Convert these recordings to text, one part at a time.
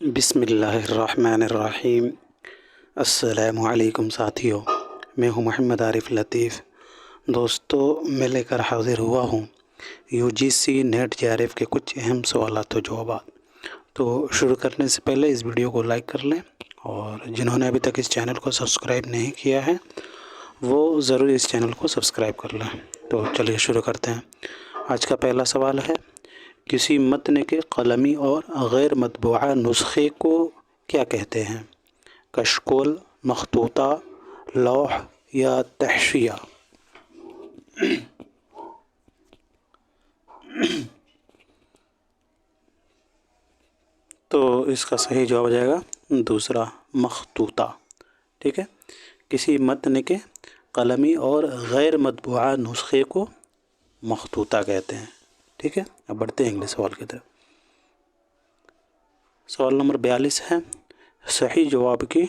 بسم اللہ الرحمن الرحیم۔ السلام علیکم ساتھیوں، میں ہوں محمد عارف لطیف۔ دوستو، میں لے کر حاضر ہوا ہوں UGC نیٹ JRF کے کچھ اہم سوالات و جوابات۔ تو شروع کرنے سے پہلے اس ویڈیو کو لائک کر لیں، اور جنہوں نے ابھی تک اس چینل کو سبسکرائب نہیں کیا ہے وہ ضرور اس چینل کو سبسکرائب کر لیں۔ تو چلیے شروع کرتے ہیں۔ آج کا پہلا سوال ہے، کسی متن کے قلمی اور غیر مطبوعہ نسخے کو کیا کہتے ہیں؟ کشکول، مخطوطہ، لوح یا تحشیہ؟ تو اس کا صحیح جواب ہو جائے گا دوسرا، مخطوطہ۔ ٹھیک ہے، کسی متن کے قلمی اور غیر مطبوعہ نسخے کو مخطوطہ کہتے ہیں۔ ٹھیک ہے، اب بڑھتے ہیں اگلے سوال کی طرف۔ سوال نمبر 42 ہے، صحیح جواب کی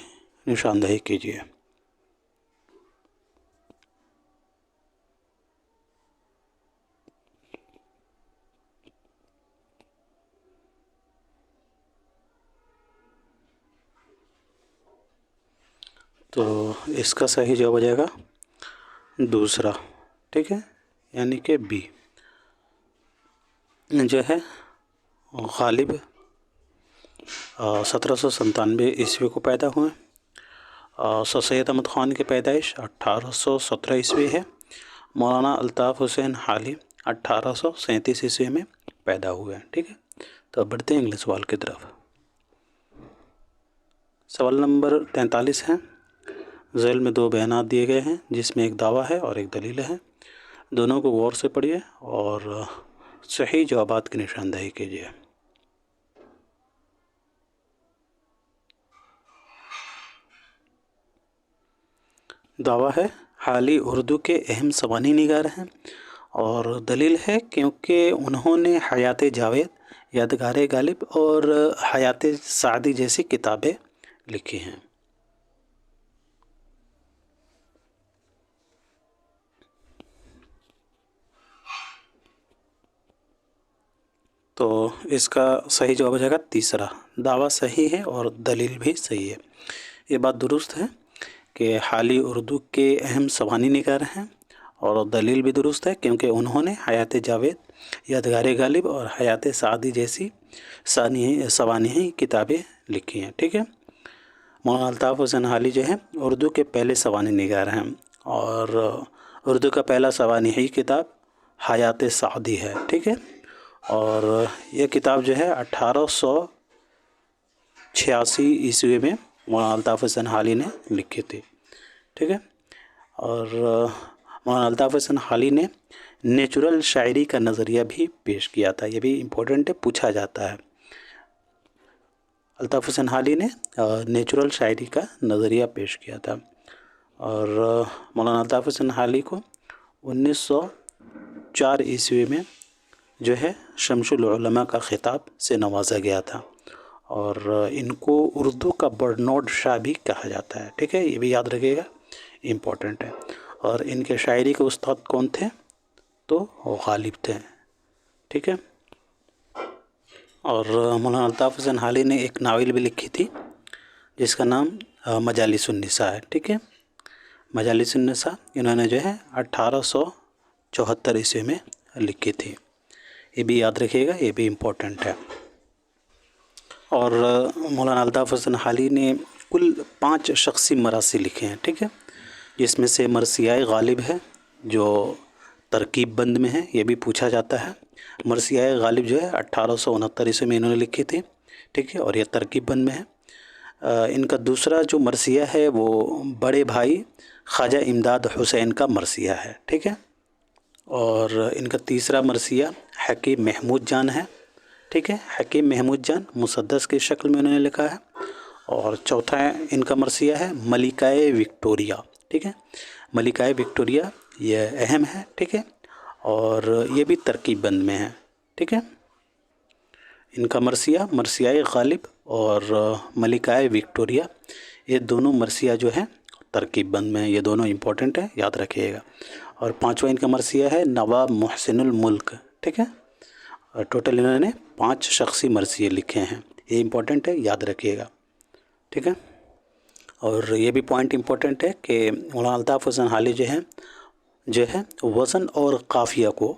نشاندہی کیجیے۔ تو اس کا صحیح جواب ہو جائے گا دوسرا۔ ٹھیک ہے، یعنی کہ بی جو ہے غالب 1797 عیسوی کو پیدا ہوئے۔ سر سید احمد خان کی پیدائش 1817 عیسوی ہے۔ مولانا الطاف حسین حالی 1837 عیسوی میں پیدا ہوئے ہیں۔ ٹھیک ہے، تو اب بڑھتے ہیں اگلے سوال کی طرف۔ سوال نمبر 43 ہے، ذیل میں دو بیانات دیے گئے ہیں جس میں ایک دعویٰ ہے اور ایک دلیل ہے۔ دونوں کو غور سے پڑھیے اور صحیح جوابات کی نشاندہی کیجیے۔ دعویٰ ہے، حالی اردو کے اہم سوانح نگار ہیں، اور دلیل ہے کیونکہ انہوں نے حیات جاوید، یادگار غالب اور حیات سعدی جیسی کتابیں لکھی ہیں۔ تو اس کا صحیح جواب ہو جائے گا تیسرا، دعویٰ صحیح ہے اور دلیل بھی صحیح ہے۔ یہ بات درست ہے کہ حالی اردو کے اہم سوانح نگار ہیں، اور دلیل بھی درست ہے کیونکہ انہوں نے حیات جاوید، یادگار غالب اور حیات سعدی جیسی سوانحی کتابیں لکھی ہیں۔ ٹھیک ہے، مولانا الطاف حسین حالی جو ہیں اردو کے پہلے سوانح نگار ہیں، اور اردو کا پہلا سوانحی کتاب حیات سعدی ہے۔ ٹھیک ہے، اور یہ کتاب جو ہے 1886 عیسوی میں مولانا الطاف حسین حالی نے لکھی تھی۔ ٹھیک ہے، اور مولانا الطاف حسین حالی نے نیچرل شاعری کا نظریہ بھی پیش کیا تھا۔ یہ بھی امپورٹنٹ ہے، پوچھا جاتا ہے۔ الطاف حسین حالی نے نیچرل شاعری کا نظریہ پیش کیا تھا، اور مولانا الطاف حسین حالی کو 1904 عیسوی میں جو ہے شمس العلماء کا خطاب سے نوازا گیا تھا، اور ان کو اردو کا برنارڈ شاہ بھی کہا جاتا ہے۔ ٹھیک ہے، یہ بھی یاد رکھیے گا، امپورٹنٹ ہے۔ اور ان کے شاعری کے استاد کون تھے؟ تو غالب تھے۔ ٹھیک ہے، اور مولانا الطاف حسین حالی نے ایک ناول بھی لکھی تھی جس کا نام مجالس النساء ہے۔ ٹھیک ہے، مجالس النساء انہوں نے جو ہے 1874 عیسوی میں لکھی تھی۔ یہ بھی یاد رکھیے گا، یہ بھی امپورٹنٹ ہے۔ اور مولانا الطاف حسین حالی نے کل 5 شخصی مرثی لکھے ہیں۔ ٹھیک ہے، جس میں سے مرثیہ غالب ہے جو ترکیب بند میں ہے، یہ بھی پوچھا جاتا ہے۔ مرثیہ غالب جو ہے 1869 عیسوی میں انہوں نے لکھی تھی۔ ٹھیک ہے، اور یہ ترکیب بند میں ہے۔ ان کا دوسرا جو مرثیہ ہے وہ بڑے بھائی خواجہ امداد حسین کا مرثیہ ہے۔ ٹھیک ہے، اور ان کا تیسرا مرثیہ حکیم محمود جان ہے۔ ٹھیک ہے، حکیم محمود جان مسدس کی شکل میں انہوں نے لکھا ہے۔ اور چوتھا ان کا مرثیہ ہے ملکہ وکٹوریہ۔ ٹھیک ہے، ملکہ وکٹوریہ یہ اہم ہے۔ ٹھیک ہے، اور یہ بھی ترکیب بند میں ہے۔ ٹھیک ہے، ان کا مرثیہ غالب اور ملکہ وکٹوریہ، یہ دونوں مرثیہ جو ہیں ترکیب بند میں ہیں۔ یہ دونوں امپورٹنٹ ہیں، یاد رکھیے گا۔ اور پانچواں ان کا مرثیہ ہے نواب محسن الملک۔ ٹھیک ہے، اور ٹوٹل انہوں نے 5 شخصی مرثیے لکھے ہیں۔ یہ امپورٹنٹ ہے، یاد رکھیے گا، ٹھیک ہے۔ اور یہ بھی پوائنٹ امپورٹنٹ ہے کہ مولانا الطاف حسین حالی جو ہے وزن اور قافیہ کو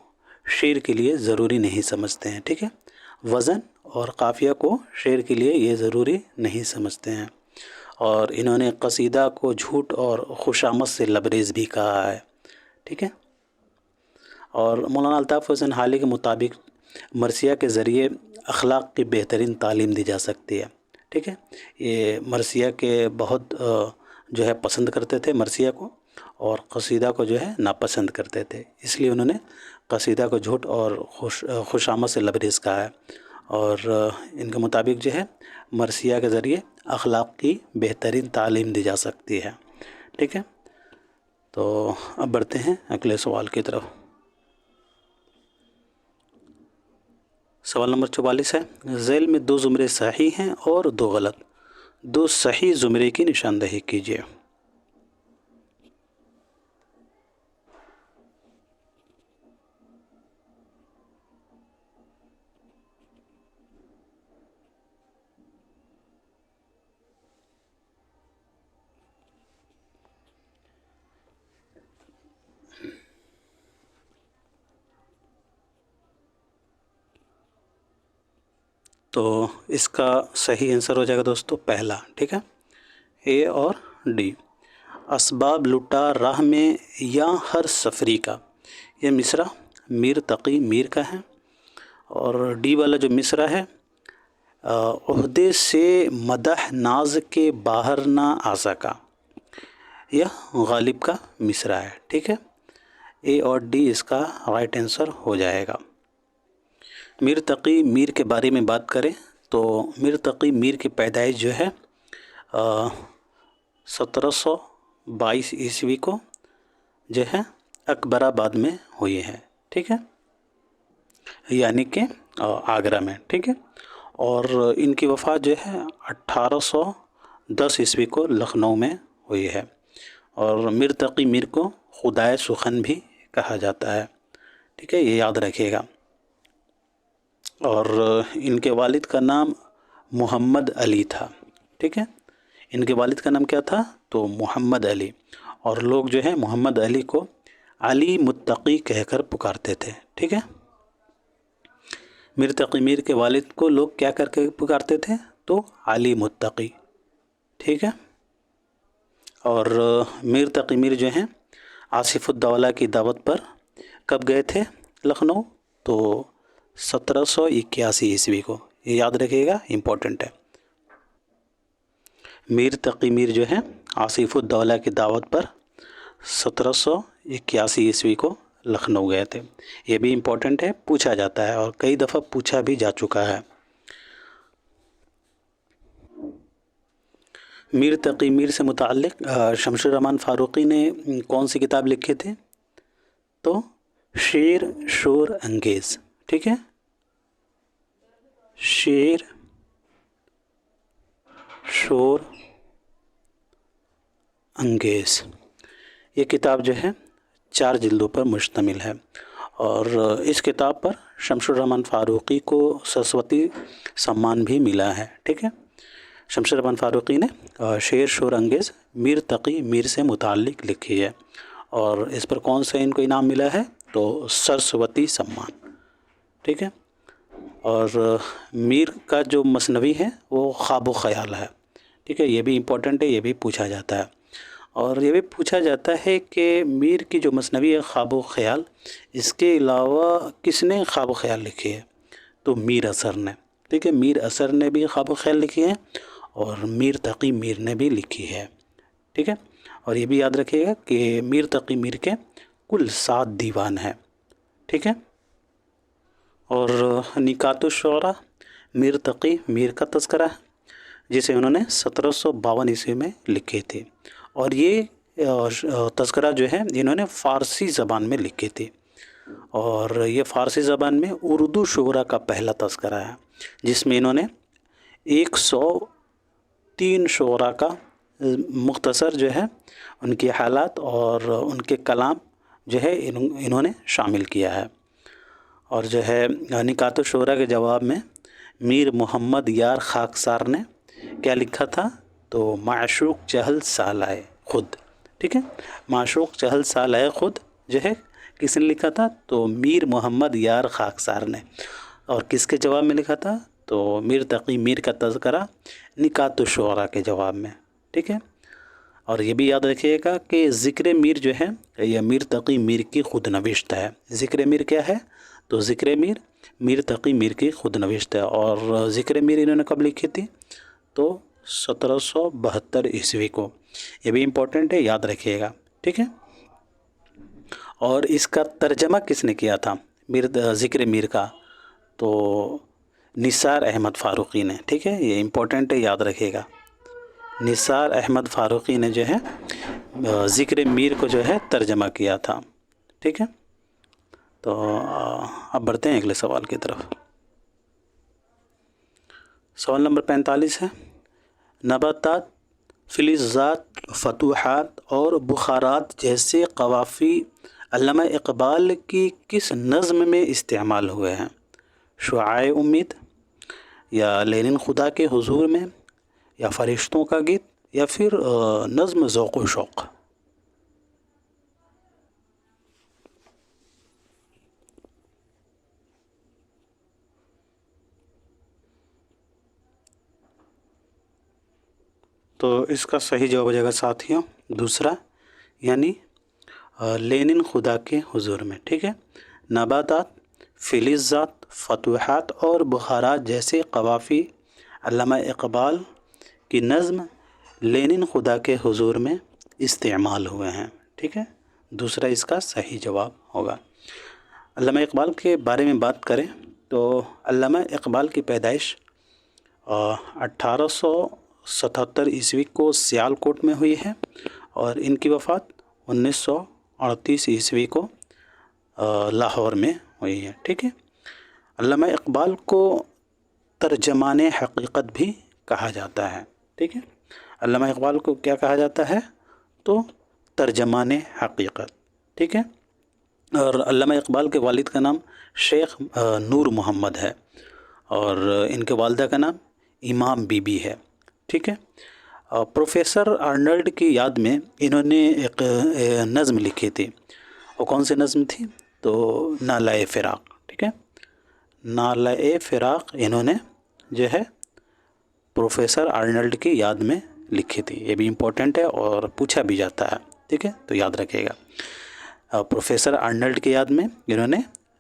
شعر کے لیے ضروری نہیں سمجھتے ہیں، ٹھیک ہے۔ وزن اور قافیہ کو شعر کے لیے یہ ضروری نہیں سمجھتے ہیں، اور انہوں نے قصیدہ کو جھوٹ اور خوشامد سے لبریز بھی کہا ہے، ٹھیک ہے۔ اور مولانا الطاف حسین حالی کے مطابق مرثیہ کے ذریعے اخلاق کی بہترین تعلیم دی جا سکتی ہے، ٹھیک ہے۔ یہ مرثیہ کے بہت جو ہے پسند کرتے تھے مرثیہ کو، اور قصیدہ کو جو ہے ناپسند کرتے تھے، اس لیے انہوں نے قصیدہ کو جھوٹ اور خوشامد سے لبریز کہا ہے۔ اور ان کے مطابق جو ہے مرثیہ کے ذریعے اخلاق کی بہترین تعلیم دی جا سکتی ہے، ٹھیک ہے۔ تو اب بڑھتے ہیں اگلے سوال کی طرف۔ سوال نمبر 44 ہے، ذیل میں 2 زمرے صحیح ہیں اور 2 غلط، 2 صحیح زمرے کی نشاندہی کیجیے۔ تو اس کا صحیح آنسر ہو جائے گا دوستو پہلا، ٹھیک ہے، اے اور ڈی۔ اسباب لٹا راہ میں یا ہر سفری کا، یہ مصرع میر تقی میر کا ہے، اور ڈی والا جو مصرع ہے، عہدے سے مدح ناز کے باہر نہ آ سکا، یہ غالب کا مصرع ہے، ٹھیک ہے۔ اے اور ڈی اس کا رائٹ آنسر ہو جائے گا۔ میر تقی میر کے بارے میں بات کریں تو میر تقی میر کی پیدائش جو ہے 1722 عیسوی کو جو ہے اکبر آباد میں ہوئی ہے، ٹھیک ہے، یعنی کہ آگرہ میں، ٹھیک ہے۔ اور ان کی وفات جو ہے 1810 عیسوی کو لکھنؤ میں ہوئی ہے، اور میر تقی میر کو خدائے سخن بھی کہا جاتا ہے، ٹھیک ہے، یہ یاد رکھیے گا۔ اور ان کے والد کا نام محمد علی تھا، ٹھیک ہے، ان کے والد کا نام کیا تھا تو محمد علی، اور لوگ جو ہے محمد علی کو علی متقی کہہ کر پکارتے تھے، ٹھیک ہے۔ میر تقی میر کے والد کو لوگ کیا کر کے پکارتے تھے تو علی متقی، ٹھیک ہے۔ اور میر تقی میر جو ہیں آصف الدولہ کی دعوت پر کب گئے تھے لکھنؤ تو 1781 عیسوی کو، یہ یاد رکھیے گا، امپورٹنٹ ہے۔ میر تقی میر جو ہے آصف الدولہ کی دعوت پر 1781 عیسوی کو لکھنؤ گئے تھے، یہ بھی امپورٹنٹ ہے، پوچھا جاتا ہے اور کئی دفعہ پوچھا بھی جا چکا ہے۔ میر تقی میر سے متعلق شمس الرحمن فاروقی نے کون سی کتاب لکھی تھی تو شعر شور انگیز، ٹھیک ہے، شعر شور انگیز، یہ کتاب جو ہے 4 جلدوں پر مشتمل ہے، اور اس کتاب پر شمس الرحمن فاروقی کو سرسوتی سمان بھی ملا ہے، ٹھیک ہے۔ شمس الرحمن فاروقی نے شعر شور انگیز میر تقی میر سے متعلق لکھی ہے، اور اس پر کون سا ان کو انعام ملا ہے تو سرسوتی سمان، ٹھیک ہے۔ اور میر کا جو مثنوی ہے وہ خواب و خیال ہے، ٹھیک ہے، یہ بھی امپورٹنٹ ہے، یہ بھی پوچھا جاتا ہے، اور یہ بھی پوچھا جاتا ہے کہ میر کی جو مثنوی ہے خواب و خیال، اس کے علاوہ کس نے خواب و خیال لکھی ہے تو میر اثر نے، ٹھیک ہے، میر اثر نے بھی خواب و خیال لکھی ہے، اور میر تقی میر نے بھی لکھی ہے، ٹھیک ہے۔ اور یہ بھی یاد رکھیے گا کہ میر تقی میر کے کل 7 دیوان ہیں، ٹھیک ہے۔ اور نکات الشعراء میر تقی میر کا تذکرہ ہے، جسے انہوں نے 1752 عیسوی میں لکھی تھی، اور یہ تذکرہ جو ہے انہوں نے فارسی زبان میں لکھی تھی، اور یہ فارسی زبان میں اردو شعراء کا پہلا تذکرہ ہے، جس میں انہوں نے 103 شعراء کا مختصر جو ہے ان کے حالات اور ان کے کلام جو ہے انہوں نے شامل کیا ہے۔ اور جو ہے نکات الشعراء کے جواب میں میر محمد یار خاکسار نے کیا لکھا تھا؟ تو معشوق چہل سالائے خود، ٹھیک ہے، معشوق چہل سالائے خود جو ہے کس نے لکھا تھا؟ تو میر محمد یار خاکسار نے۔ اور کس کے جواب میں لکھا تھا؟ تو میر تقی میر کا تذکرہ نکات الشعراء کے جواب میں، ٹھیک ہے۔ اور یہ بھی یاد رکھیے گا کہ ذکر میر جو ہے یہ میر تقی میر کی خود نوشت ہے۔ ذکر میر کیا ہے؟ تو ذکر میر میر تقی میر کی خود نوشت ہے۔ اور ذکر میر انہوں نے کب لکھی تھی؟ تو 1772 عیسوی کو۔ یہ بھی امپورٹنٹ ہے، یاد رکھیے گا، ٹھیک ہے۔ اور اس کا ترجمہ کس نے کیا تھا ذکر میر کا؟ تو نثار احمد فاروقی نے، ٹھیک ہے، یہ امپورٹنٹ ہے، یاد رکھیے گا۔ نثار احمد فاروقی نے جو ہے ذکر میر کو جو ہے ترجمہ کیا تھا، ٹھیک ہے۔ تو اب بڑھتے ہیں اگلے سوال کی طرف۔ سوال نمبر 45 ہے، نباتات، فلزات، فتوحات اور بخارات جیسے قوافی علامہ اقبال کی کس نظم میں استعمال ہوئے ہیں؟ شعاع امید، یا لینن خدا کے حضور میں، یا فرشتوں کا گیت، یا پھر نظم ذوق و شوق؟ تو اس کا صحیح جواب ہو جائے گا ساتھیوں دوسرا، یعنی لینن خدا کے حضور میں، ٹھیک ہے۔ نباتات، فلزات، فتوحات اور بخارات جیسے قوافی علامہ اقبال کی نظم لینن خدا کے حضور میں استعمال ہوئے ہیں، ٹھیک ہے، دوسرا اس کا صحیح جواب ہوگا۔ علامہ اقبال کے بارے میں بات کریں تو علامہ اقبال کی پیدائش 1877 عیسوی کو سیال کوٹ میں ہوئی ہے، اور ان کی وفات 1938 عیسوی کو لاہور میں ہوئی ہے، ٹھیک ہے۔ علامہ اقبال کو ترجمان حقیقت بھی کہا جاتا ہے، ٹھیک ہے۔ علامہ اقبال کو کیا کہا جاتا ہے؟ تو ترجمان حقیقت، ٹھیک ہے۔ اور علامہ اقبال کے والد کا نام شیخ نور محمد ہے، اور ان کے والدہ کا نام امام بی بی ہے، ٹھیک ہے۔ پروفیسر آرنلڈ کی یاد میں انہوں نے ایک نظم لکھی تھی، وہ کون سی نظم تھی؟ تو نالۂ فراق، ٹھیک ہے، نالۂ فراق انہوں نے جو ہے پروفیسر آرنلڈ کی یاد میں لکھی تھی۔ یہ بھی امپورٹنٹ ہے اور پوچھا بھی جاتا ہے، ٹھیک ہے، تو یاد رکھیے گا۔ پروفیسر آرنلڈ کی یاد میں انہوں نے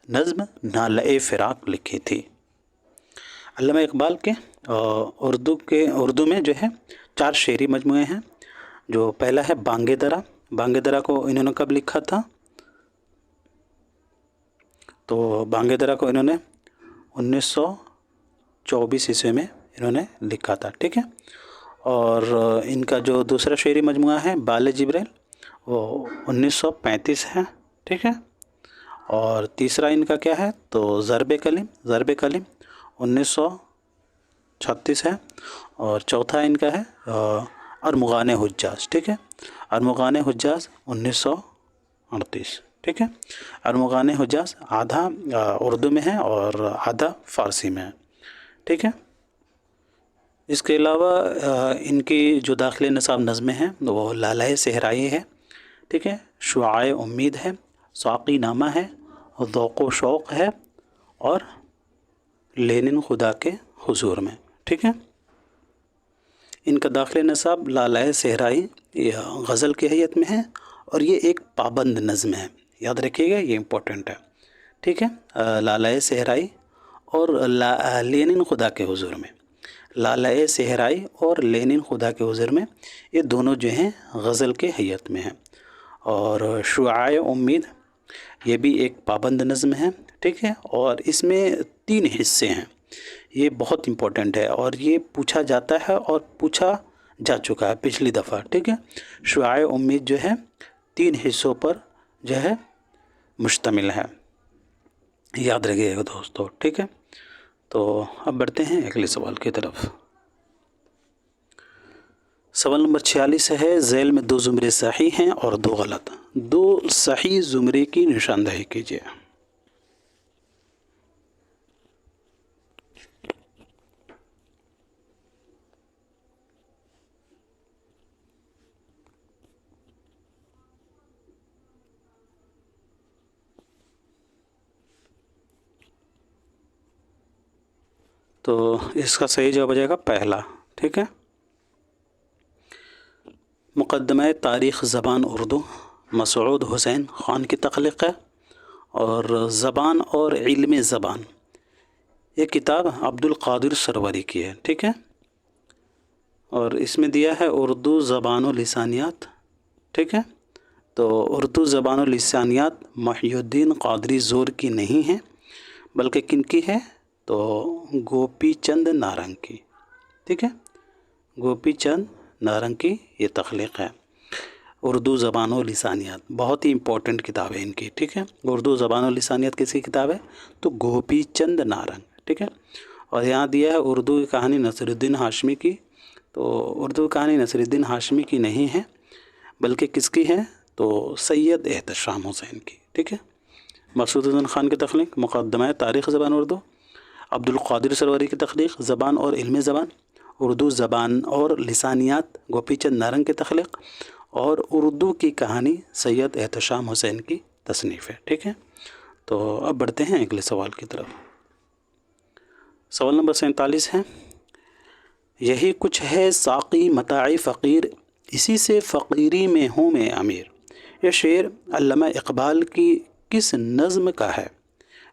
نظم نالۂ فراق لکھی تھی۔ علامہ اقبال کے اردو میں جو ہے 4 شعری مجموعے ہیں، جو پہلا ہے بانگ درا۔ بانگ درا کو انہوں نے کب لکھا تھا؟ تو بانگ درا کو انہوں نے 1924 عیسوی میں انہوں نے لکھا تھا، ٹھیک ہے۔ اور ان کا جو دوسرا شعری مجموعہ ہے بال جبریل، وہ 1935 ہے، ٹھیک ہے۔ اور تیسرا ان کا کیا ہے؟ تو ضرب کلم 1936 ہے۔ اور چوتھا ان کا ہے ارمغان حجاز، ٹھیک ہے، ارمغان حجاز 1938، ٹھیک ہے۔ ارمغان حجاز آدھا اردو میں ہے اور آدھا فارسی میں ہے، ٹھیک ہے۔ اس کے علاوہ ان کی جو داخل نصاب نظمیں ہیں وہ لالۂ صحرائی ہے، ٹھیک ہے، شعاع امید ہے، ساقی نامہ ہے، ذوق و شوق ہے، اور لینن خدا کے حضور میں، ٹھیک ہے۔ ان کا داخل نصاب لالۂ صحرائی یہ غزل کی حیت میں ہے، اور یہ ایک پابند نظم ہے، یاد رکھیے گا، یہ امپورٹنٹ ہے، ٹھیک ہے۔ لالۂ صحرائی اور لینن خدا کے حضور میں، لالۂ صحرائی اور لینن خدا کے حضور میں، یہ دونوں جو ہیں غزل کے حیت میں ہیں۔ اور شعاع امید یہ بھی ایک پابند نظم ہے، ٹھیک ہے، اور اس میں 3 حصے ہیں، یہ بہت امپورٹنٹ ہے، اور یہ پوچھا جاتا ہے اور پوچھا جا چکا ہے پچھلی دفعہ، ٹھیک ہے۔ شعاع امید جو ہے 3 حصوں پر جو ہے مشتمل ہے، یاد رکھیے گا دوستو، ٹھیک ہے۔ تو اب بڑھتے ہیں اگلے سوال کی طرف۔ سوال نمبر 46 ہے، ذیل میں 2 زمرے صحیح ہیں اور 2 غلط، 2 صحیح زمرے کی نشاندہی کیجیے۔ تو اس کا صحیح جواب ہو جائے گا پہلا. ٹھیک ہے. مقدمہ تاریخ زبان اردو مسعود حسین خان کی تخلیق ہے. اور زبان اور علم زبان یہ کتاب عبد القادر سروری کی ہے. ٹھیک ہے. اور اس میں دیا ہے اردو زبان و لسانیات. ٹھیک ہے. تو اردو زبان و لسانیات محی الدین قادری زور کی نہیں ہے بلکہ کن کی ہے؟ تو گوپی چند نارنگ کی. ٹھیک ہے. گوپی چند نارنگ کی یہ تخلیق ہے. اردو زبان و لسانیات بہت ہی امپورٹنٹ کتاب ہے ان کی. ٹھیک ہے. اردو زبان و لسانیات کس کی کتاب ہے؟ تو گوپی چند نارنگ. ٹھیک ہے. اور یہاں دیا ہے اردو کی کہانی نصیر الدین ہاشمی کی. تو اردو کی کہانی نصیر الدین ہاشمی کی نہیں ہے بلکہ کس کی ہے؟ تو سید احتشام حسین کی. ٹھیک ہے. مسعود حسین خان کی تخلیق مقدمہ تاریخ زبان اردو عبد القادر سروری کی تخلیق زبان اور علم زبان اردو زبان اور لسانیات گوپی چند نارنگ کی تخلیق اور اردو کی کہانی سید احتشام حسین کی تصنیف ہے. ٹھیک ہے. تو اب بڑھتے ہیں اگلے سوال کی طرف. سوال نمبر 47 ہے یہی کچھ ہے ساقی متاع فقیر اسی سے فقیری میں ہوں میں امیر. یہ شعر علامہ اقبال کی کس نظم کا ہے؟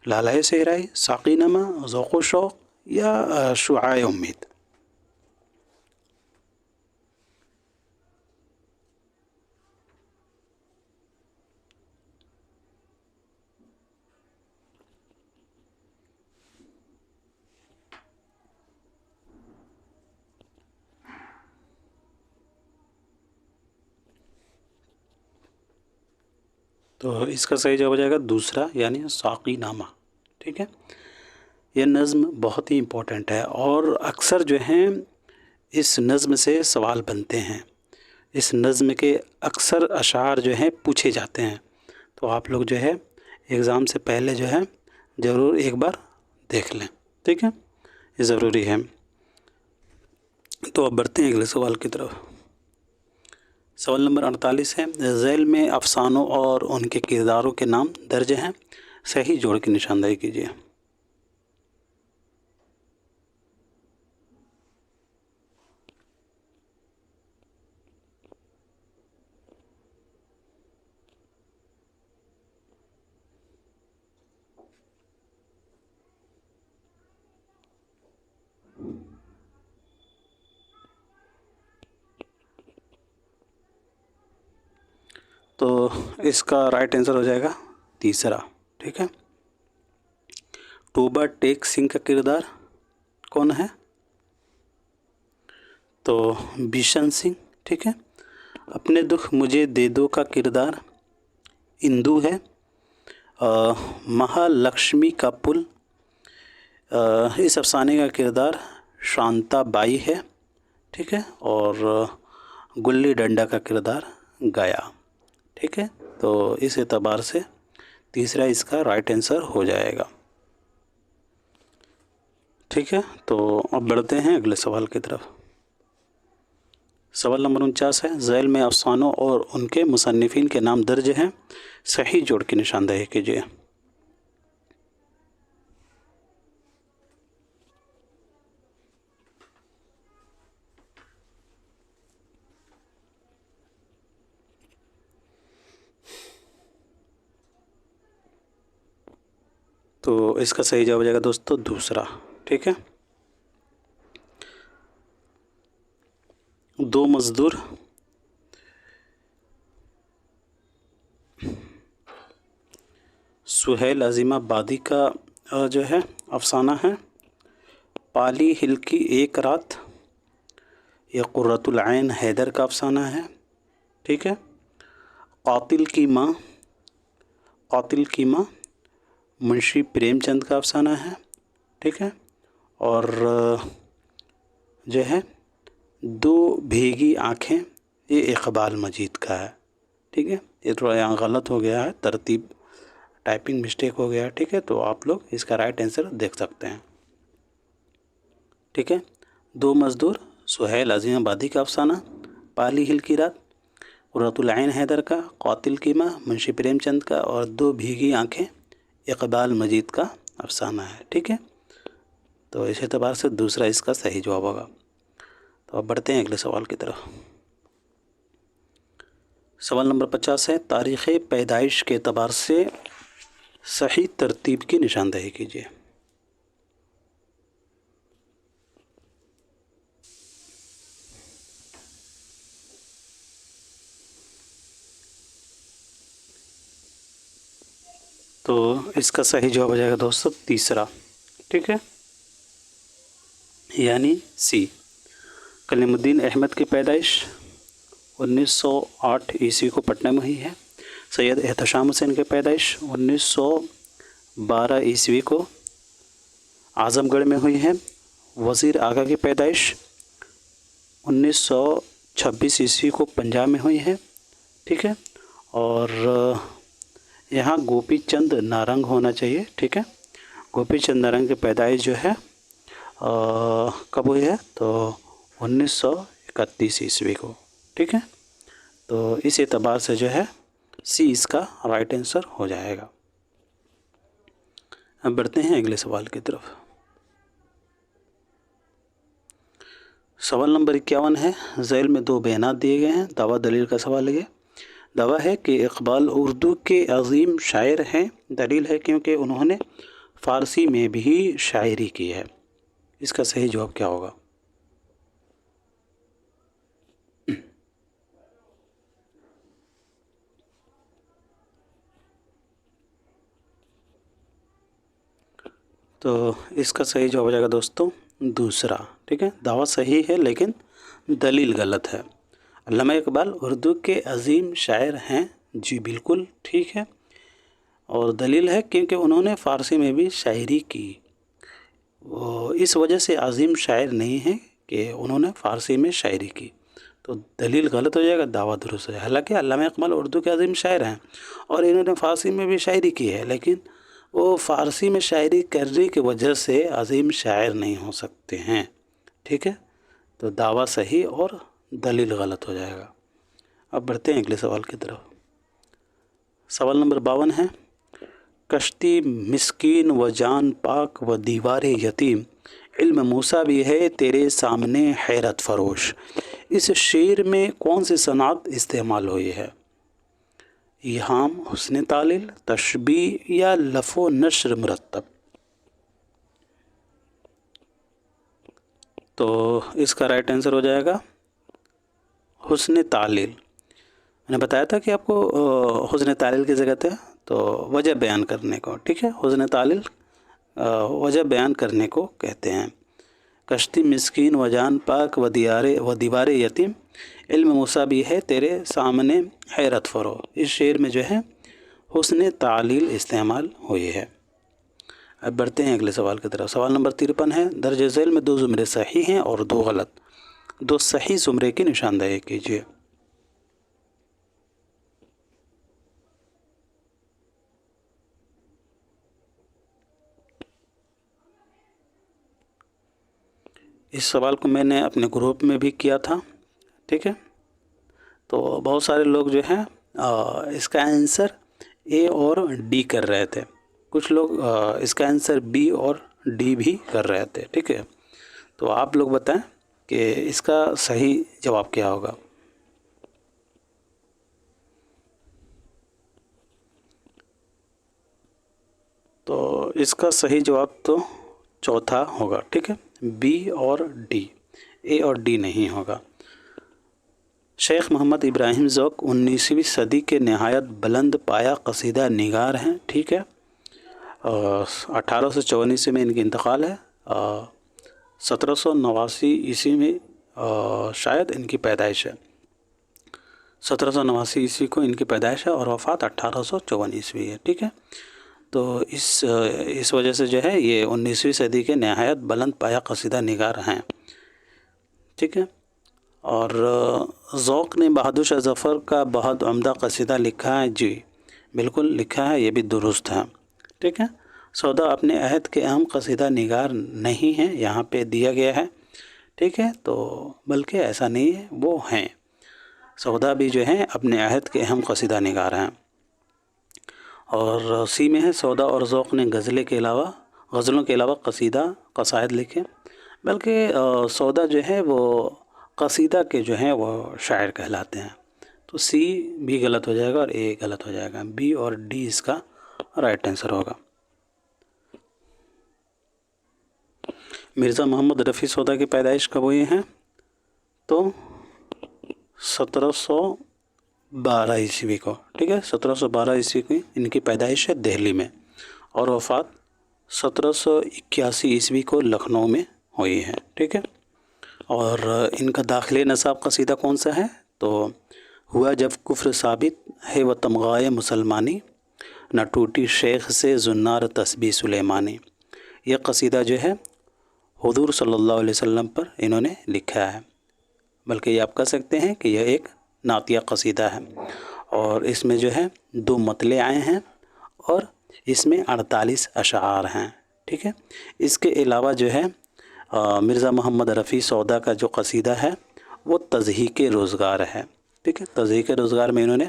لالۂ صحرائی ساقی نامہ ذوق و شوق یا شعاع امید؟ تو اس کا صحیح جواب ہو جائے گا دوسرا یعنی ساقی نامہ. ٹھیک ہے. یہ نظم بہت ہی امپورٹنٹ ہے اور اکثر جو ہیں اس نظم سے سوال بنتے ہیں. اس نظم کے اکثر اشعار جو ہیں پوچھے جاتے ہیں. تو آپ لوگ جو ہے ایگزام سے پہلے جو ہے ضرور ایک بار دیکھ لیں. ٹھیک ہے. یہ ضروری ہے. تو اب بڑھتے ہیں اگلے سوال کی طرف. سوال نمبر 48 ہے ذیل میں افسانوں اور ان کے کرداروں کے نام درج ہیں صحیح جوڑ کی نشاندہی کیجیے. تو اس کا رائٹ آنسر ہو جائے گا تیسرا. ٹھیک ہے. ٹوبا ٹیک سنگھ کا کردار کون ہے؟ تو بشن سنگھ. ٹھیک ہے. اپنے دکھ مجھے دے دو کا کردار اندو ہے. مہا لکشمی کا پل اس افسانے کا کردار شانتا بائی ہے. ٹھیک ہے. اور گلی ڈنڈا کا کردار گیا. ٹھیک ہے. تو اس اعتبار سے تیسرا اس کا رائٹ آنسر ہو جائے گا. ٹھیک ہے. تو اب بڑھتے ہیں اگلے سوال کی طرف. سوال نمبر 49 ہے ذیل میں افسانوں اور ان کے مصنفین کے نام درج ہیں صحیح جوڑ کی نشاندہی کیجیے. تو اس کا صحیح جواب ہو جائے گا دوستو دوسرا. ٹھیک ہے. دو مزدور سہیل عظیم آبادی کا جو ہے افسانہ ہے. پالی ہل کی ایک رات یہ قرۃ العین حیدر کا افسانہ ہے. ٹھیک ہے. قاتل کی ماں منشی پریم چند کا افسانہ ہے. ٹھیک ہے. اور جو ہے دو بھیگی آنکھیں یہ اقبال مجید کا ہے. ٹھیک ہے. یہ تھوڑا یہاں غلط ہو گیا ہے ترتیب ٹائپنگ مسٹیک ہو گیا ہے. ٹھیک ہے. تو آپ لوگ اس کا رائٹ آنسر دیکھ سکتے ہیں. ٹھیک ہے. دو مزدور سہیل عظیم آبادی کا افسانہ پالی ہل کی رات قرۃ العین حیدر کا قاتل کی ماں منشی پریم چند کا اور دو بھیگی آنکھیں اقبال مجید کا افسانہ ہے. ٹھیک ہے. تو اس اعتبار سے دوسرا اس کا صحیح جواب ہوگا. تو اب بڑھتے ہیں اگلے سوال کی طرف. سوال نمبر 50 ہے، تاریخ پیدائش کے اعتبار سے صحیح ترتیب کی نشاندہی کیجیے. تو اس کا صحیح جواب ہو جائے گا دوستو تیسرا. ٹھیک ہے، یعنی سی. کلیم الدین احمد کی پیدائش 1908 عیسوی کو پٹنہ میں ہوئی ہے. سید احتشام حسین کی پیدائش 1912 عیسوی کو اعظم گڑھ میں ہوئی ہے. وزیر آغا کی پیدائش 1926 عیسوی کو پنجاب میں ہوئی ہے. ٹھیک ہے، اور یہاں گوپی چند نارنگ ہونا چاہیے. ٹھیک ہے، گوپی چند نارنگ کی پیدائش جو ہے کب ہوئی ہے؟ تو 1931 عیسوی کو. ٹھیک ہے، تو اس اعتبار سے جو ہے سی اس کا رائٹ آنسر ہو جائے گا. اب بڑھتے ہیں اگلے سوال کی طرف. سوال نمبر 51 ہے، ذیل میں 2 بیانات دیے گئے ہیں. دعویٰ دلیل کا سوال ہے. دعویٰ ہے کہ اقبال اردو کے عظیم شاعر ہیں. دلیل ہے کیونکہ انہوں نے فارسی میں بھی شاعری کی ہے. اس کا صحیح جواب کیا ہوگا؟ تو اس کا صحیح جواب ہو جائے گا دوستوں دوسرا. ٹھیک ہے، دعویٰ صحیح ہے لیکن دلیل غلط ہے. علامہ اقبال اردو کے عظیم شاعر ہیں، جی بالکل ٹھیک ہے، اور دلیل ہے کیونکہ انہوں نے فارسی میں بھی شاعری کی. وہ اس وجہ سے عظیم شاعر نہیں ہیں کہ انہوں نے فارسی میں شاعری کی. تو دلیل غلط ہو جائے گا، دعویٰ درست ہے. حالانکہ علامہ اقبال اردو کے عظیم شاعر ہیں اور انہوں نے فارسی میں بھی شاعری کی ہے، لیکن وہ فارسی میں شاعری کرنے کی وجہ سے عظیم شاعر نہیں ہو سکتے ہیں. ٹھیک ہے، تو دعویٰ صحیح اور دلیل غلط ہو جائے گا. اب بڑھتے ہیں اگلے سوال کی طرف. سوال نمبر 52 ہے، کشتی مسکین و جان پاک و دیوار یتیم، علم موسیٰ بھی ہے تیرے سامنے حیرت فروش. اس شعر میں کون سی صنعت استعمال ہوئی ہے؟ ایہام، حسن تعلیل، تشبیہ یا لف و نشر مرتب؟ تو اس کا رائٹ آنسر ہو جائے گا حسن تعلیل. میں نے بتایا تھا کہ آپ کو حسن تعلیل کی ضرورت ہے، تو وجہ بیان کرنے کو. ٹھیک ہے، حسن تعلیل وجہ بیان کرنے کو کہتے ہیں. کشتی مسکین و جان پاک و دیوار یتیم، علم موسیٰ بھی ہے تیرے سامنے حیرت فرو. اس شعر میں جو ہے حسن تعلیل استعمال ہوئی ہے. اب بڑھتے ہیں اگلے سوال کی طرف. سوال نمبر 53 ہے، درج ذیل میں 2 زمرے صحیح ہیں اور 2 غلط. 2 صحیح زمرے کی نشاندہی کیجیے. اس سوال کو میں نے اپنے گروپ میں بھی کیا تھا. ٹھیک ہے، تو بہت سارے لوگ جو ہیں اس کا آنسر اے اور ڈی کر رہے تھے. کچھ لوگ اس کا آنسر بی اور ڈی بھی کر رہے تھے. ٹھیک ہے، تو آپ لوگ بتائیں کہ اس کا صحیح جواب کیا ہوگا. تو اس کا صحیح جواب تو چوتھا ہوگا. ٹھیک ہے، بی اور ڈی، اے اور ڈی نہیں ہوگا. شیخ محمد ابراہیم ذوق 19ویں صدی کے نہایت بلند پایہ قصیدہ نگار ہیں. ٹھیک ہے، 1854 میں ان کی انتقال ہے. 1789 عیسوی میں شاید ان کی پیدائش ہے. 1789 عیسوی کو ان کی پیدائش ہے اور وفات 1854 عیسوی ہے. ٹھیک ہے، تو اس وجہ سے جو ہے یہ 19ویں صدی کے نہایت بلند پایہ قصیدہ نگار ہیں. ٹھیک ہے، اور ذوق نے بہادر شاہ ظفر کا بہت عمدہ قصیدہ لکھا ہے. جی بالکل لکھا ہے، یہ بھی درست ہے. ٹھیک ہے، سودا اپنے عہد کے اہم قصیدہ نگار نہیں ہیں، یہاں پہ دیا گیا ہے. ٹھیک ہے، تو بلکہ ایسا نہیں ہے، وہ ہیں. سودا بھی جو ہیں اپنے عہد کے اہم قصیدہ نگار ہیں. اور سی میں ہے، سودا اور ذوق نے غزلیں کے علاوہ غزلوں کے علاوہ قصیدہ قصائد لکھے، بلکہ سودا جو ہے وہ قصیدہ کے جو ہیں وہ شاعر کہلاتے ہیں۔ تو سی بھی غلط ہو جائے گا اور اے غلط ہو جائے گا، بی اور ڈی اس کا رائٹ آنسر ہوگا۔ مرزا محمد رفیع سودا کی پیدائش کب ہوئی ہیں؟ تو 1712 عیسوی کو، ٹھیک ہے، 1712 عیسوی کی ان کی پیدائش ہے دہلی میں، اور وفات 1781 عیسوی کو لکھنؤ میں ہوئی ہے، ٹھیک ہے۔ اور ان کا داخل نصاب قصیدہ کون سا ہے؟ تو ہوا جب کفر ثابت ہے و تمغائے مسلمانی، نہ ٹوٹی شیخ سے زنار تسبیح سلیمانی۔ یہ قصیدہ جو ہے حضور صلی اللہ علیہ وسلم پر انہوں نے لکھا ہے، بلکہ یہ آپ کہہ سکتے ہیں کہ یہ ایک نعتیہ قصیدہ ہے، اور اس میں جو ہے 2 مطلع آئے ہیں اور اس میں 48 اشعار ہیں، ٹھیک ہے۔ اس کے علاوہ جو ہے مرزا محمد رفیع سودا کا جو قصیدہ ہے وہ تضحیک روزگار ہے، ٹھیک ہے۔ تضحیک روزگار میں انہوں نے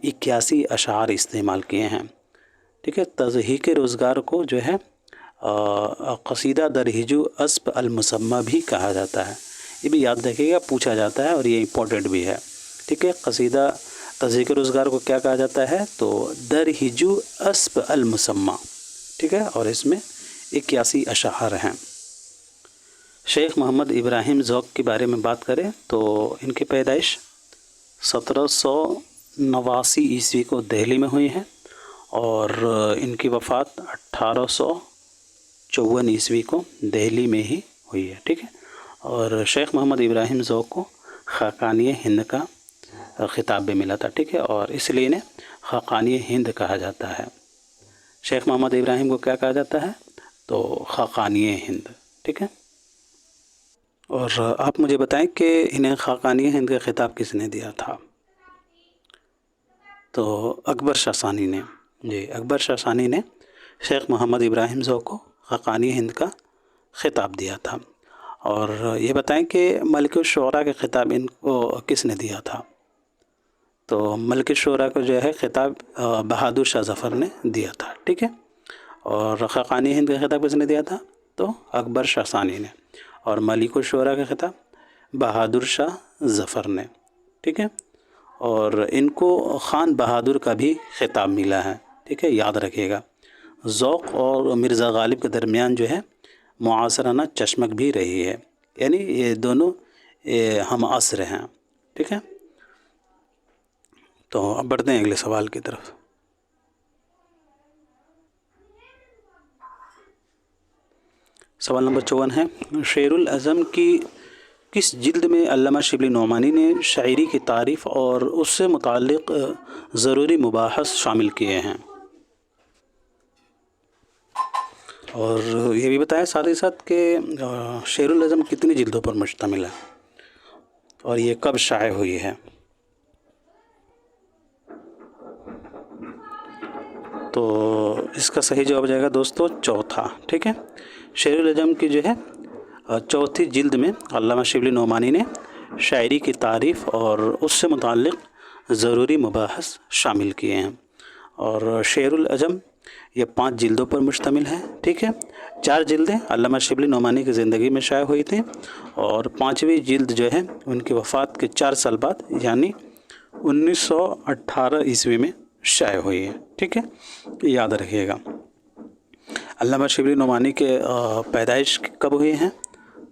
81 اشعار استعمال کیے ہیں، ٹھیک ہے۔ تضحیک روزگار کو جو ہے قصیدہ در ہجو اسب المسمہ بھی کہا جاتا ہے، یہ بھی یاد رکھیے گا، پوچھا جاتا ہے اور یہ امپورٹنٹ بھی ہے، ٹھیک ہے۔ قصیدہ تضحیک روزگار کو کیا کہا جاتا ہے؟ تو در ہجو اسب المسمہ، ٹھیک ہے، اور اس میں 81 اشعار ہیں۔ شیخ محمد ابراہیم ذوق کے بارے میں بات کریں تو ان کی پیدائش 1789 عیسوی کو دہلی میں ہوئی ہے، اور ان کی وفات 1854 عیسوی کو دہلی میں ہی ہوئی ہے، ٹھیک ہے۔ اور شیخ محمد ابراہیم ذوق کو خاقانی ہند کا خطاب بھی ملا تھا، ٹھیک ہے، اور اس لیے انہیں خاقانی ہند کہا جاتا ہے۔ شیخ محمد ابراہیم کو کیا کہا جاتا ہے؟ تو خاقانی ہند، ٹھیک ہے۔ اور آپ مجھے بتائیں کہ انہیں خاقانی ہند کا خطاب کس نے دیا تھا؟ تو اکبر شاہ ثانی نے، جی، اکبر شاہ ثانی نے شیخ محمد ابراہیم ذوق کو خاقانی ہند کا خطاب دیا تھا۔ اور یہ بتائیں کہ ملک الشعراء کا خطاب ان کو کس نے دیا تھا؟ تو ملک الشعراء کو جو ہے خطاب بہادر شاہ ظفر نے دیا تھا، ٹھیک ہے۔ اور خاقانی ہند کا خطاب کس نے دیا تھا؟ تو اکبر شاہ ثانی نے، اور ملک الشعراء کا خطاب بہادر شاہ ظفر نے، ٹھیک ہے۔ اور ان کو خان بہادر کا بھی خطاب ملا ہے، ٹھیک ہے، یاد رکھیے گا۔ ذوق اور مرزا غالب کے درمیان جو ہے معاصرانہ چشمک بھی رہی ہے، یعنی یہ دونوں ہم عصر ہیں، ٹھیک ہے۔ تو اب بڑھتے ہیں اگلے سوال کی طرف۔ سوال نمبر 54 ہے، شعر العظم کی کس جلد میں علامہ شبلی نعمانی نے شاعری کی تعریف اور اس سے متعلق ضروری مباحث شامل کیے ہیں؟ اور یہ بھی بتایا ساتھ ہی ساتھ کہ شعر العظم کتنی جلدوں پر مشتمل ہے اور یہ کب شائع ہوئی ہے؟ تو اس کا صحیح جواب جائے گا دوستو چوتھا، ٹھیک ہے۔ شعر العظم کی جو ہے چوتھی جلد میں علامہ شبلی نعمانی نے شاعری کی تعریف اور اس سے متعلق ضروری مباحث شامل کیے ہیں، اور شعر العظم یہ 5 جلدوں پر مشتمل ہے، ٹھیک ہے۔ 4 جلدیں علامہ شبلی نعمانی کی زندگی میں شائع ہوئی تھیں، اور 5ویں جلد جو ہے ان کی وفات کے 4 سال بعد یعنی 1918 عیسوی میں شائع ہوئی ہے، ٹھیک ہے، یاد رکھیے گا۔ علامہ شبلی نعمانی کے پیدائش کب ہوئی ہیں؟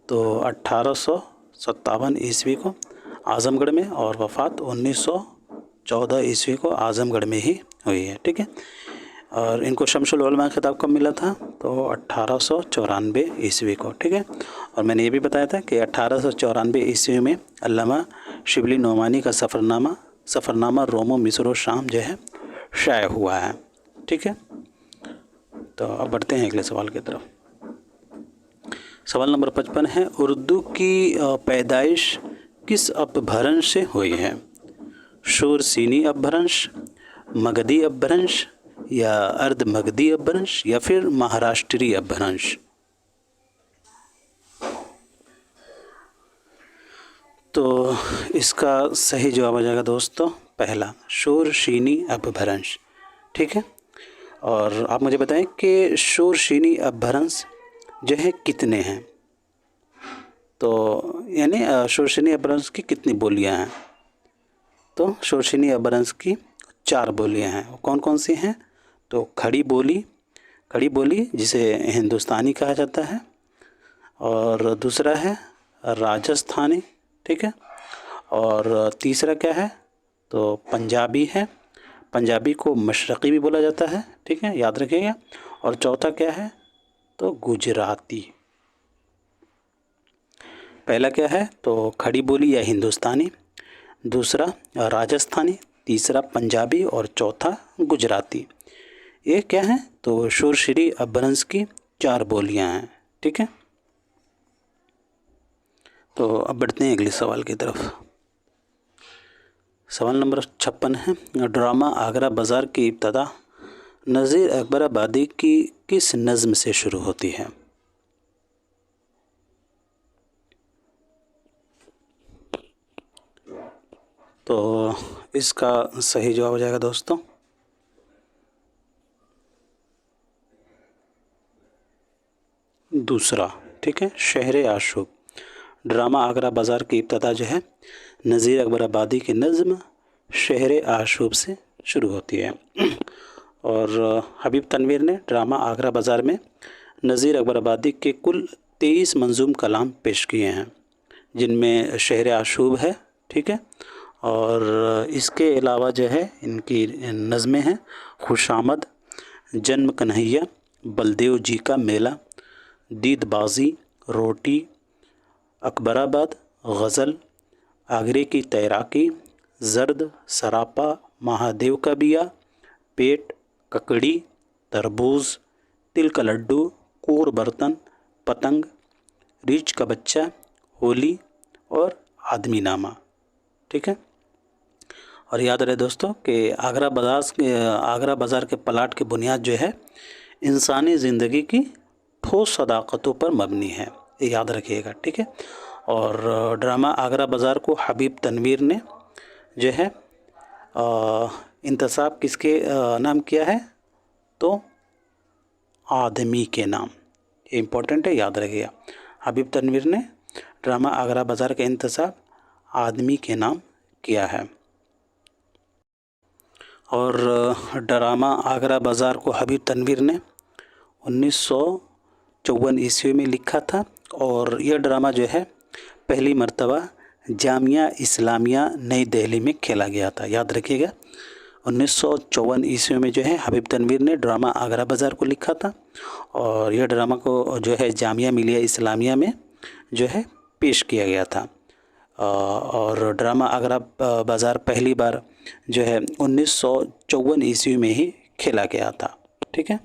تو 1857 عیسوی کو اعظم گڑھ میں، اور وفات 1914 عیسوی کو اعظم گڑھ میں ہی ہوئی ہے، ٹھیک ہے۔ اور ان کو شمس العلماء خطاب کب ملا تھا؟ تو 1894 عیسوی کو، ٹھیک ہے۔ اور میں نے یہ بھی بتایا تھا کہ 1894 عیسوی میں علامہ شبلی نعمانی کا سفرنامہ روم و مصر و شام جو ہے شائع ہوا ہے، ٹھیک ہے۔ تو اب بڑھتے ہیں اگلے سوال کی طرف۔ سوال نمبر 55 ہے، اردو کی پیدائش کس اپبھرنش سے ہوئی ہے؟ شور سینی اپبھرنش، مگدھی اپبھرنش، یا ارد مگدھی اپبھرنش، یا پھر مہاراشٹری اپبھرنش؟ تو اس کا صحیح جواب آ جائے گا دوستو پہلا، شور شینی اپبھرنش، ٹھیک ہے۔ اور آپ مجھے بتائیں کہ شورشینی اپبھرنش جو ہے کتنے ہیں؟ تو یعنی شورشینی اپبھرنش کی کتنی بولیاں ہیں؟ تو شورشینی اپبھرنش کی 4 بولیاں ہیں. کون کون سی ہیں؟ تو کھڑی بولی جسے ہندوستانی کہا جاتا ہے، اور دوسرا ہے راجستھانی، ٹھیک ہے، اور تیسرا کیا ہے؟ تو پنجابی ہے، پنجابی کو مشرقی بھی بولا جاتا ہے، ٹھیک ہے، یاد رکھیے گا. اور چوتھا کیا ہے؟ تو گجراتی. پہلا کیا ہے؟ تو کھڑی بولی یا ہندوستانی، دوسرا راجستھانی، تیسرا پنجابی اور چوتھا گجراتی. یہ کیا ہے؟ تو شورشری اپبھرنش کی 4 بولیاں ہیں، ٹھیک ہے. تو اب بڑھتے ہیں اگلے سوال کی طرف. سوال نمبر 56 ہے، ڈرامہ آگرہ بازار کی ابتدا نذیر اکبر آبادی کی کس نظم سے شروع ہوتی ہے؟ تو اس کا صحیح جواب ہو جائے گا دوستوں دوسرا، ٹھیک ہے، شہر آشوب. ڈرامہ آگرہ بازار کی ابتدا جو ہے نذیر اکبر آبادی کی نظم شہر آشوب سے شروع ہوتی ہے. اور حبیب تنویر نے ڈرامہ آگرہ بازار میں نذیر اکبر آبادی کے کل 23 منظوم کلام پیش کیے ہیں، جن میں شہر آشوب ہے، ٹھیک ہے. اور اس کے علاوہ جو ہے ان کی نظمیں ہیں خوش آمد، جنم کنہیا، بلدیو جی کا میلہ، دید بازی، روٹی، اکبر آباد، غزل، آگرے کی تیراکی، زرد، سراپا، مہادیو کا بیا، پیٹ، ککڑی، تربوز، تل کا لڈو، کور برتن، پتنگ، ریچھ کا بچہ، ہولی اور آدمی نامہ، ٹھیک ہے. اور یاد رہے دوستوں کہ آگرہ بازار کے پلاٹ کی بنیاد جو ہے انسانی زندگی کی ٹھوس صداقتوں پر مبنی ہے، یہ یاد رکھیے گا، ٹھیک ہے. اور ڈرامہ آگرہ بازار کو حبیب تنویر نے جو ہے انتساب کس کے نام کیا ہے؟ تو آدمی کے نام. یہ امپورٹنٹ ہے، یاد رکھیے گا. حبیب تنویر نے ڈرامہ آگرہ بازار کا انتساب آدمی کے نام کیا ہے. اور ڈرامہ آگرہ بازار کو حبیب تنویر نے 1954 عیسوی میں لکھا تھا، اور یہ ڈرامہ جو ہے پہلی مرتبہ جامعہ اسلامیہ نئی دہلی میں کھیلا گیا تھا. یاد رکھیے گا 1954 عیسوی میں جو ہے حبیب تنویر نے ڈرامہ آگرہ بازار کو لکھا تھا، اور یہ ڈرامہ کو جو ہے جامعہ ملیہ اسلامیہ میں جو ہے پیش کیا گیا تھا. اور ڈرامہ آگرہ بازار پہلی بار جو ہے 1954 عیسوی میں ہی کھیلا گیا تھا، ٹھیک ہے.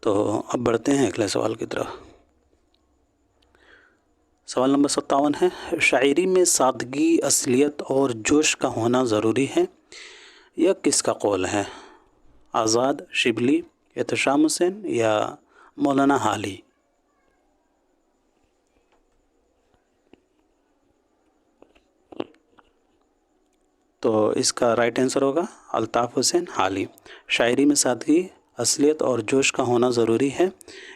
تو اب بڑھتے ہیں اگلے سوال کی طرف. سوال نمبر 57 ہے، شاعری میں سادگی، اصلیت اور جوش کا ہونا ضروری ہے، یہ کس کا قول ہے؟ آزاد، شبلی، احتشام حسین یا مولانا حالی؟ تو اس کا رائٹ آنسر ہوگا الطاف حسین حالی. شاعری میں سادگی، اصلیت اور جوش کا ہونا ضروری ہے،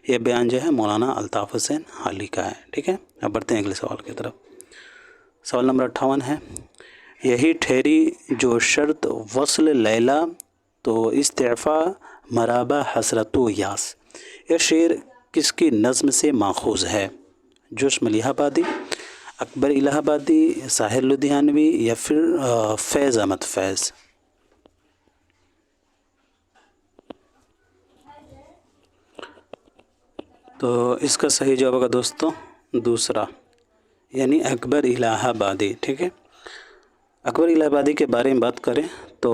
یہ بیان جو ہے مولانا الطاف حسین حالی کا ہے، ٹھیک ہے. اب بڑھتے ہیں اگلے سوال کی طرف. سوال نمبر 58 ہے، یہی ٹھہری جو شرط وصل لیلا تو استعفا مرابہ حسرت و یاس، یہ شعر کس کی نظم سے ماخوذ ہے؟ جوش ملیح آبادی، اکبر الہ آبادی، ساحر لدھیانوی یا پھر فیض احمد فیض؟ تو اس کا صحیح جواب ہوگا دوستوں دوسرا، یعنی اکبر الہ آبادی، ٹھیک ہے. اکبر الہ آبادی کے بارے میں بات کریں تو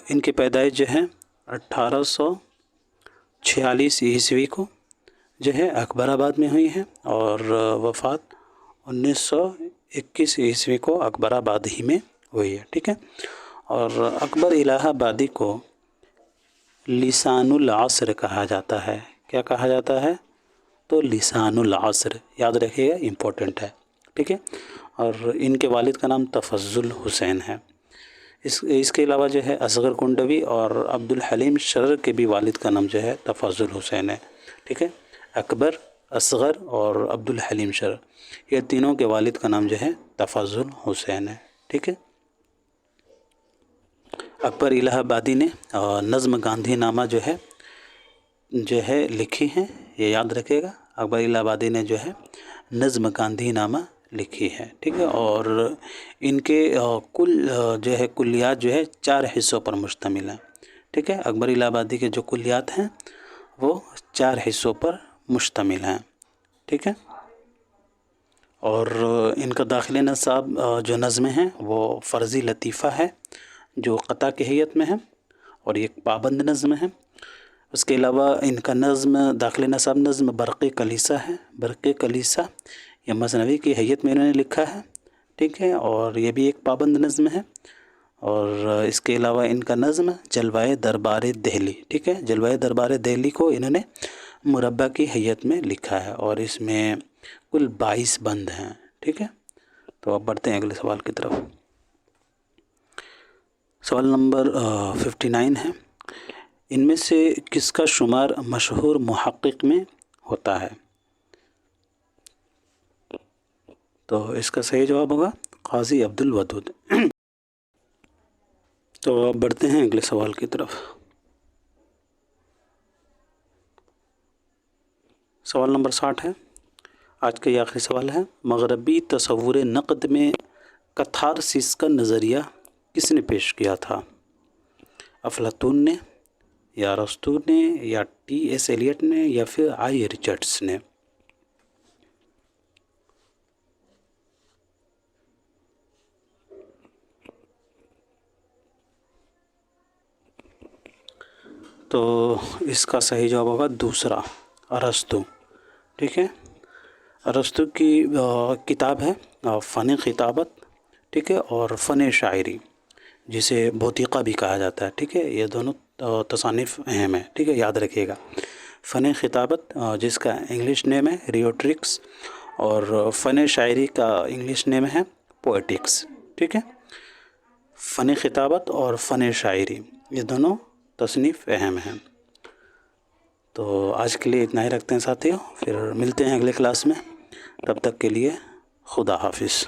ان کی پیدائش جو ہے 1846 عیسوی کو جو ہے اکبر آباد میں ہوئی ہے، اور وفات 1921 عیسوی کو اکبر آباد ہی میں ہوئی ہے، ٹھیک ہے. اور اکبر الہ آبادی کو لسان العصر کہا جاتا ہے. کیا کہا جاتا ہے؟ تو لسان العصر، یاد رکھیے گا، امپورٹنٹ ہے، ٹھیک ہے. اور ان کے والد کا نام تفضل حسین ہے. اس کے علاوہ جو ہے اصغر کنڈوی اور عبد الحلیم شرر کے بھی والد کا نام جو ہے تفضل حسین ہے، ٹھیک ہے۔ اکبر، اصغر اور عبد الحلیم شرر، یہ تینوں کے والد کا نام جو ہے تفضل حسین ہے، ٹھیک ہے۔ اکبر الہ آبادی نے نظم گاندھی نامہ جو ہے لکھی ہیں، یہ یاد رکھے گا۔ اکبر الہ آبادی نے جو ہے نظم گاندھی نامہ لکھی ہے، ٹھیک ہے۔ اور ان کے کل جو ہے کلیات جو ہے 4 حصوں پر مشتمل ہیں، ٹھیک ہے۔ اکبر الہ آبادی کے جو کلیات ہیں وہ 4 حصوں پر مشتمل ہیں، ٹھیک ہے۔ اور ان کا داخل نصاب جو نظمیں ہیں وہ فرضی لطیفہ ہے جو قطع کی حیت میں ہے، اور ایک پابند نظم ہے۔ اس کے علاوہ ان کا نظم داخل نصاب نظم برق کلیسا ہے، برق کلیسا یا مثنوی کی حیت میں انہوں نے لکھا ہے، ٹھیک ہے، اور یہ بھی ایک پابند نظم ہے۔ اور اس کے علاوہ ان کا نظم جلوۂ دربار دہلی، ٹھیک ہے، جلوۂ دربار دہلی کو انہوں نے مربع کی حیت میں لکھا ہے، اور اس میں کل 22 بند ہیں، ٹھیک ہے۔ تو اب بڑھتے ہیں اگلے سوال کی طرف۔ سوال نمبر 59 ہے، ان میں سے کس کا شمار مشہور محقق میں ہوتا ہے؟ تو اس کا صحیح جواب ہوگا قاضی عبد الودود۔ تو اب بڑھتے ہیں اگلے سوال کی طرف۔ سوال نمبر 60 ہے، آج کا یہ آخری سوال ہے۔ مغربی تصور نقد میں کتھارسس کا نظریہ کس نے پیش کیا تھا؟ افلاطون نے، یا ارسطو نے، یا ٹی ایس ایلیٹ نے، یا پھر آئی ریچرڈس نے؟ تو اس کا صحیح جواب ہوگا دوسرا، ارسطو، ٹھیک ہے۔ ارسطو کی کتاب ہے فن خطابت، ٹھیک ہے، اور فن شاعری، جسے بوتیقہ بھی کہا جاتا ہے، ٹھیک ہے۔ یہ دونوں تصانیف اہم ہیں، ٹھیک ہے، یاد رکھیے گا۔ فن خطابت جس کا انگلش نیم ہے ریوٹرکس، اور فن شاعری کا انگلش نیم ہے پوئٹکس، ٹھیک ہے۔ فن خطابت اور فن شاعری یہ دونوں تصنیف اہم ہیں۔ تو آج کے لیے اتنا ہی رکھتے ہیں ساتھیوں، پھر ملتے ہیں اگلے کلاس میں، تب تک کے لیے خدا حافظ۔